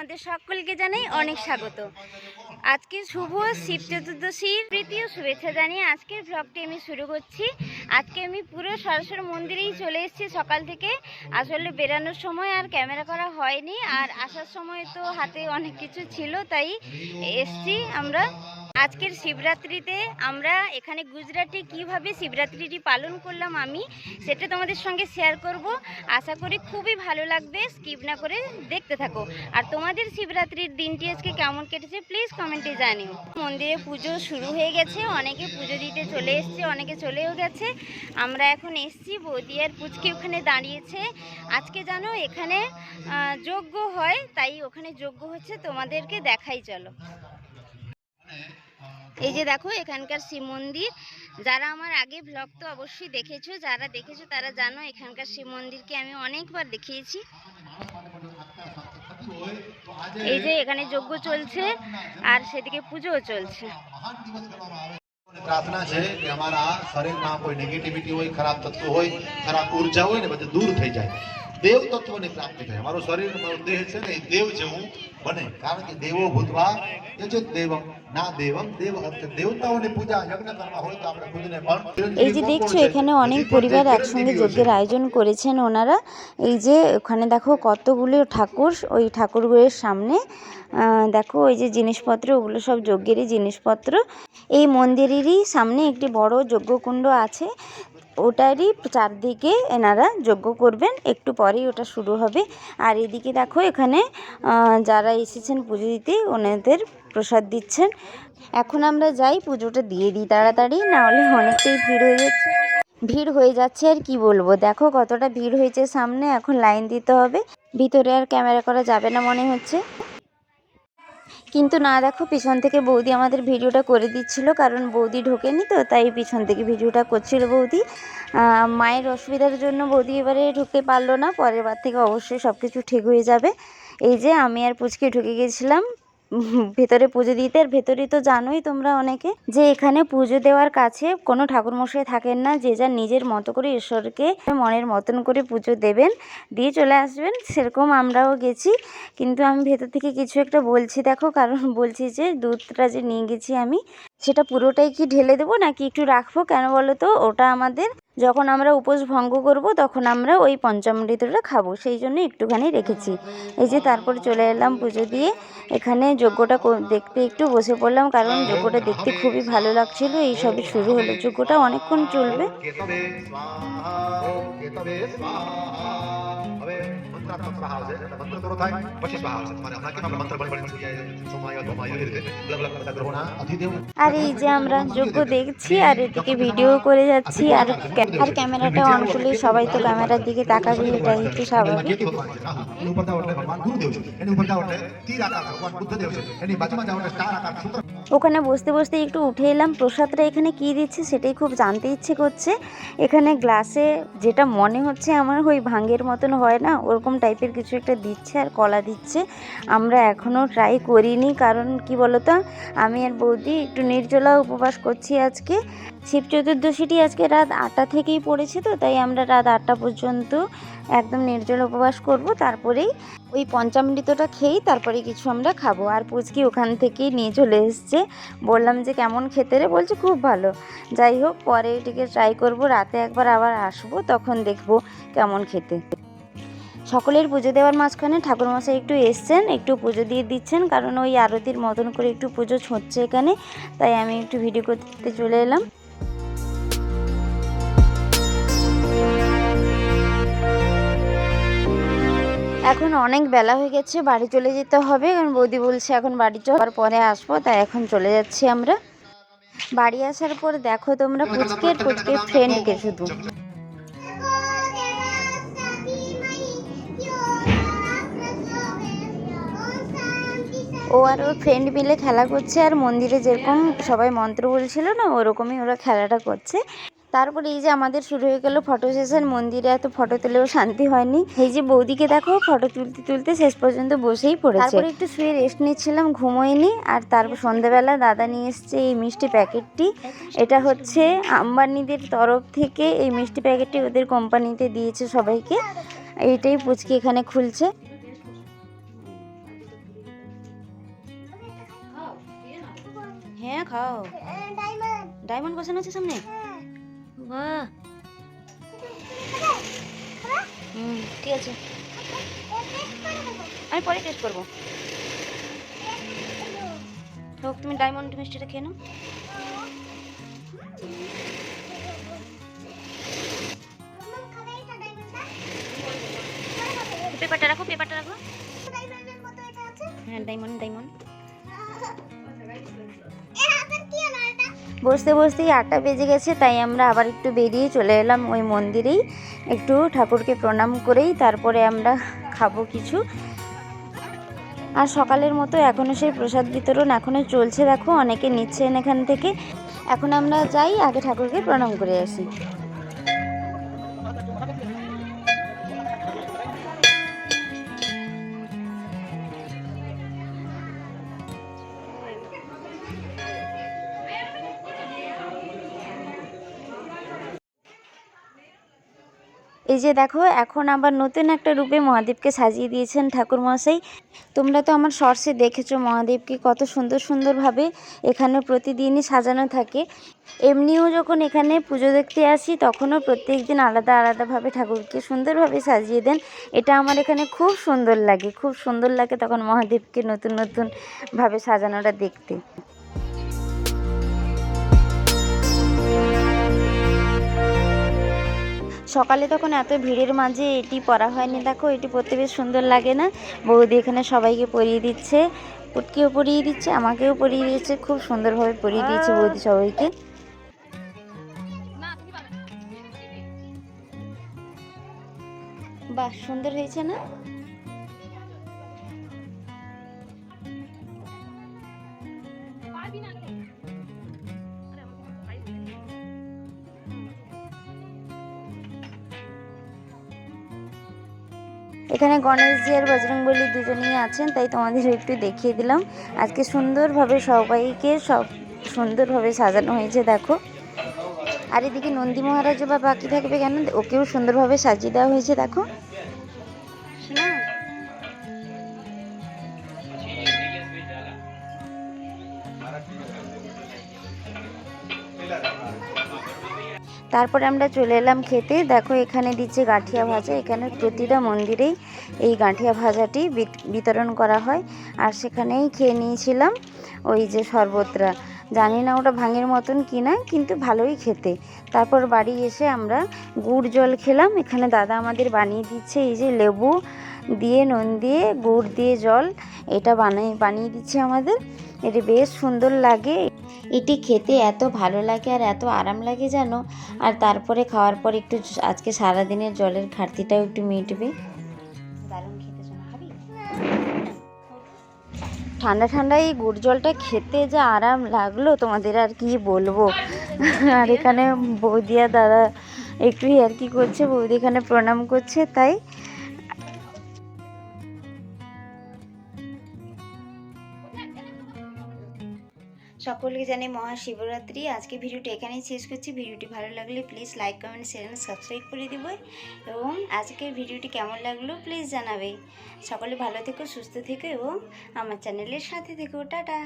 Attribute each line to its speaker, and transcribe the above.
Speaker 1: তোমাদের সকলকে জানাই অনেক স্বাগত। আজকে শুভ শিব চতুর্দশীর প্রীতি ও শুভেচ্ছা জানিয়ে আজকের ব্লগটি আমি শুরু করছি। আজকে আমি পুরো সরাসরি মন্দিরেই চলে এসেছি সকাল থেকে। আসলে বেরানোর সময় আর ক্যামেরা করা হয়নি, আর আসার সময় তো হাতে অনেক কিছু ছিল, তাই এসছি আমরা। আজকের শিবরাত্রিতে আমরা এখানে গুজরাটে কিভাবে শিবরাত্রিটি পালন করলাম আমি সেটা তোমাদের সঙ্গে শেয়ার করব। আশা করি খুবই ভালো লাগবে, স্কিপ না করে দেখতে থাকো। আর তোমাদের শিবরাত্রির দিনটি আজকে কেমন কেটেছে প্লিজ কমেন্টে জানিও। মন্দিরে পুজো শুরু হয়ে গেছে, অনেকে পুজো দিতে চলে এসছে, অনেকে চলেও গেছে। আমরা এখন এসছি, বৌদি আর পুচকি ওখানে দাঁড়িয়েছে। আজকে জানো এখানে যজ্ঞ হয়, তাই ওখানে যজ্ঞ হচ্ছে, তোমাদেরকে দেখাই চলো। এই যে দেখো এখানকার শিব মন্দির। যারা আমার আগে ব্লগ তো অবশ্যই দেখেছো, যারা দেখেছো তারা জানো এখানকার শিব মন্দিরকে আমি অনেকবার দেখিয়েছি। এই যে এখানে যজ্ঞ চলছে আর সেদিকে পুজোও চলছে।
Speaker 2: प्रार्थना है कि हमारा शरीर में कोई नेगेटिविटी हो, खराब तत्व हो, खराब ऊर्जा हो ने बधु दूर थई जाए, देव तत्व ने प्राप्त थाय। हमारो शरीर में देह छे ने देव जेवू बने, कारण के देवो भूतवा यजत देवम ना देवम देव अर्थ देवताओं ने पूजा यज्ञ करवा होय तो आपणे खुद ने पण।
Speaker 1: এই যে দেখছো এখানে অনেক পরিবার একসঙ্গে যজ্ঞের আয়োজন করেছেন ওনারা। এই যে ওখানে দেখো কতগুলো ঠাকুর, ওই ঠাকুরগুলোর সামনে দেখো ওই যে জিনিসপত্র, ওগুলো সব যজ্ঞেরই জিনিসপত্র। এই মন্দিরেরই সামনে একটি বড় যজ্ঞকুণ্ড আছে, ওটারই চারদিকে এনারা যজ্ঞ করবেন, একটু পরেই ওটা শুরু হবে। আর এদিকে দেখো এখানে যারা এসেছেন পুজো দিতে ওনাদের প্রসাদ দিচ্ছেন। এখন আমরা যাই পুজোটা দিয়ে দিই তাড়াতাড়ি, নাহলে অনেকটাই ভিড় হয়ে যাচ্ছে আর কি বলবো। দেখো কতটা ভিড় হয়েছে সামনে, এখন লাইন দিতে হবে। ভিতরে আর ক্যামেরা করা যাবে না মনে হচ্ছে, কিন্তু না দেখো পিছন থেকে বৌদি আমাদের ভিডিওটা করে দিচ্ছিল, কারণ বৌদি ঢোকেনি তো, তাই পিছন থেকে ভিডিওটা করছিল বৌদি। মায়ের অসুবিধার জন্য বৌদি এবারে ঢুকতে পারলো না, পরের বার থেকে অবশ্যই সব কিছু ঠিক হয়ে যাবে। এই যে আমি আর পুচকি ঢুকে গেছিলাম ভেতরে পুজো দিতে। আর ভেতরে তো জানোই তোমরা অনেকে যে এখানে পুজো দেওয়ার কাছে কোনো ঠাকুরমশাই থাকেন না, যে যার নিজের মতো করে ঈশ্বরকে মনের মতন করে পুজো দেবেন, দিয়ে চলে আসবেন। সেরকম আমরাও গেছি, কিন্তু আমি ভেতর থেকে কিছু একটা বলছি দেখো, কারণ বলছি যে দুধটা যে নিয়ে গেছি আমি সেটা পুরোটাই কি ঢেলে দেবো নাকি একটু রাখবো, কেন বলো তো? ওটা আমাদের যখন আমরা উপোস ভঙ্গ করব তখন আমরা ওই পঞ্চামৃতটা খাবো, সেই জন্য একটুখানি রেখেছি। এই যে তারপরে চলে এলাম পুজো দিয়ে, এখানে যজ্ঞটা দেখতে একটু বসে পড়লাম, কারণ যজ্ঞটা দেখতে খুবই ভালো লাগছিল। এই সবই শুরু হলো, যজ্ঞটা অনেকক্ষণ চলবে। আর এই যে আমরা যজ্ঞ দেখছি আর এদিকে ভিডিও করে যাচ্ছি, আর ক্যামেরাটা অন করলে সবাই তো ক্যামেরার দিকে তাকাবে, এটাই একটু স্বাভাবিক। ওখানে বসতে বসতে একটু উঠে এলাম। প্রসাদটা এখানে কি দিচ্ছে সেটাই খুব জানতে ইচ্ছে করছে। এখানে গ্লাসে যেটা মনে হচ্ছে আমার ওই ভাঙের মতন হয় না, ওরকম টাইপের কিছু একটা দিচ্ছে, আর কলা দিচ্ছে। আমরা এখনও ট্রাই করিনি, কারণ কি বলতো আমি আর বৌদি একটু নির্জলা উপবাস করছি আজকে। শিব চতুর্দশীটি আজকে রাত 8টা থেকেই পড়েছে, তো তাই আমরা রাত 8টা পর্যন্ত একদম নির্জল উপবাস করব। তারপরেই ওই পঞ্চামৃতটা খেয়েই তারপরে কিছু আমরা খাবো। আর পুচকি ওখান থেকেই নিয়ে চলে এসছে, বললাম যে কেমন খেতে রে, বলছে খুব ভালো। যাই হোক পরে এটিকে ট্রাই করব, রাতে একবার আবার আসবো, তখন দেখব কেমন খেতে। সকলের পুজো দেওয়ার মাঝখানে ঠাকুরমশাই একটু এসছেন, একটু পুজো দিয়ে দিচ্ছেন, কারণ ওই আরতির মতন করে একটু পুজো হচ্ছে এখানে, তাই আমি একটু ভিডিও করতে চলে এলাম। এখন অনেক বেলা হয়ে গেছে, বাড়ি চলে যেতে হবে, কারণ বৌদি বলছে এখন বাড়ি যাওয়ার পরে আসবো, তাই এখন চলে যাচ্ছি আমরা। বাড়ি আসার পর দেখো তোমরা পুচকের ফ্রেন্ডকে শুধু ও আর ওর ফ্রেন্ড মিলে খেলা করছে, আর মন্দিরে যেরকম সবাই মন্ত্র বলছিল না, ওরকমই ওরা খেলাটা করছে। তারপরে এই যে আমাদের শুরু হয়ে গেল ফটো সেশন। মন্দিরে এত ফটো তুলেও শান্তি হয়নি। এই যে বৌদিকে দেখো ফটো তুলতে তুলতে শেষ পর্যন্ত বসেই পড়েছে। তারপরে একটু শুয়ে রেস্ট নিচ্ছিলাম, ঘুমোইনি। আর তারপর সন্ধ্যাবেলা দাদা নিয়ে এসছে এই মিষ্টি প্যাকেটটি। এটা হচ্ছে আম্বানিদের তরফ থেকে এই মিষ্টি প্যাকেটটি ওদের কোম্পানিতে দিয়েছে সবাইকে। এইটাই পুচকি এখানে খুলছে। হ্যাঁ খাও। ডায়মন্ড বসানো আছে সামনে, বাহ। ঠিক আছে, আমি পরে টেস্ট করবো। হোক, তুমি ডায়মন্ড মিষ্টিটা খেয়ে নাও। পেপারটা রাখো, পেপারটা রাখো। হ্যাঁ, ডায়মন্ড ডায়মন্ড। বসতে বসতেই 8টা বেজে গেছে, তাই আমরা আবার একটু বেরিয়ে চলে এলাম ওই মন্দিরেই, একটু ঠাকুরকে প্রণাম করেই তারপরে আমরা খাবো কিছু। আর সকালের মতো এখনও সেই প্রসাদ বিতরণ এখনও চলছে, দেখো অনেকে নিচ্ছেন এখান থেকে। এখন আমরা যাই, আগে ঠাকুরকে প্রণাম করে আসি। এই যে দেখো, এখন আবার নতুন একটা রূপে মহাদেবকে সাজিয়ে দিয়েছেন ঠাকুর মশাই। তোমরা তো আমার শর্টসে দেখেছো মহাদেবকে কত সুন্দর সুন্দরভাবে এখানে প্রতিদিনই সাজানো থাকে। এমনিও যখন এখানে পুজো দেখতে আসি তখনও প্রত্যেক দিন আলাদা আলাদাভাবে ঠাকুরকে সুন্দরভাবে সাজিয়ে দেন। এটা আমার এখানে খুব সুন্দর লাগে, খুব সুন্দর লাগে তখন মহাদেবকে নতুন নতুনভাবে সাজানোটা দেখতে। সকালে তখন এত ভিড়ের মাঝে এটি পরা হয়নি, দেখো এটি পরতে বেশ সুন্দর লাগে না? বৌদি এখানে সবাইকে পরিয়ে দিচ্ছে, পুটকিও পরিয়ে দিচ্ছে, আমাকেও পরিয়ে দিয়েছে, খুব সুন্দরভাবে পরিয়ে দিয়েছে বৌদি সবাইকে। বাহ, সুন্দর হয়েছে না? এখানে গণেশজি আর বজরংবলী দুজনেই আছেন, তাই তোমাদের একটু দেখিয়ে দিলাম। আজকে সুন্দরভাবে সবাইকে সব সুন্দরভাবে সাজানো হয়েছে দেখো। আর এদিকে নন্দী মহারাজও বা বাকি থাকবে কেন, ওকেও সুন্দরভাবে সাজিয়ে দেওয়া হয়েছে দেখো। তারপরে আমরা চলে এলাম খেতে। দেখো এখানে দিচ্ছে গাঁঠিয়া ভাজা, এখানে প্রতিটা মন্দিরেই এই গাঁঠিয়া ভাজাটি বিতরণ করা হয়। আর সেখানেই খেয়ে নিয়েছিলাম ওই যে শরবতটা, জানি না ওটা ভাঙের মতন কিনা, কিন্তু ভালোই খেতে। তারপর বাড়ি এসে আমরা গুড় জল খেলাম। এখানে দাদা আমাদের বানিয়ে দিচ্ছে, এই যে লেবু দিয়ে নুন দিয়ে গুড় দিয়ে জল, এটা বানিয়ে দিচ্ছে আমাদের। এটা বেশ সুন্দর লাগে, এটি খেতে এত ভালো লাগে আর এত আরাম লাগে জানো। আর তারপরে খাওয়ার পর একটু আজকে সারাদিনের জলের ঘাটতিটাও একটু মিটবে। দারুণ খেতে, শোনা খাবি? ঠান্ডা ঠান্ডা এই গুড় জলটা খেতে যা আরাম লাগলো তোমাদের আর কি বলবো। আর এখানে বৌদি আর দাদা একটু আর কি করছে, বৌদি এখানে প্রণাম করছে, তাই সকলকে জানাই মহাশিবরাত্রি। আজকে ভিডিওটি এখানেই শেষ করছি। ভিডিওটি ভালো লাগলে please like comment share subscribe করে দেবে, এবং আজকের ভিডিওটি কেমন লাগলো প্লিজ জানাবে। সকলে ভালো থেকো, সুস্থ থেকো এবং আমার চ্যানেলের সাথে থেকো। টাটা।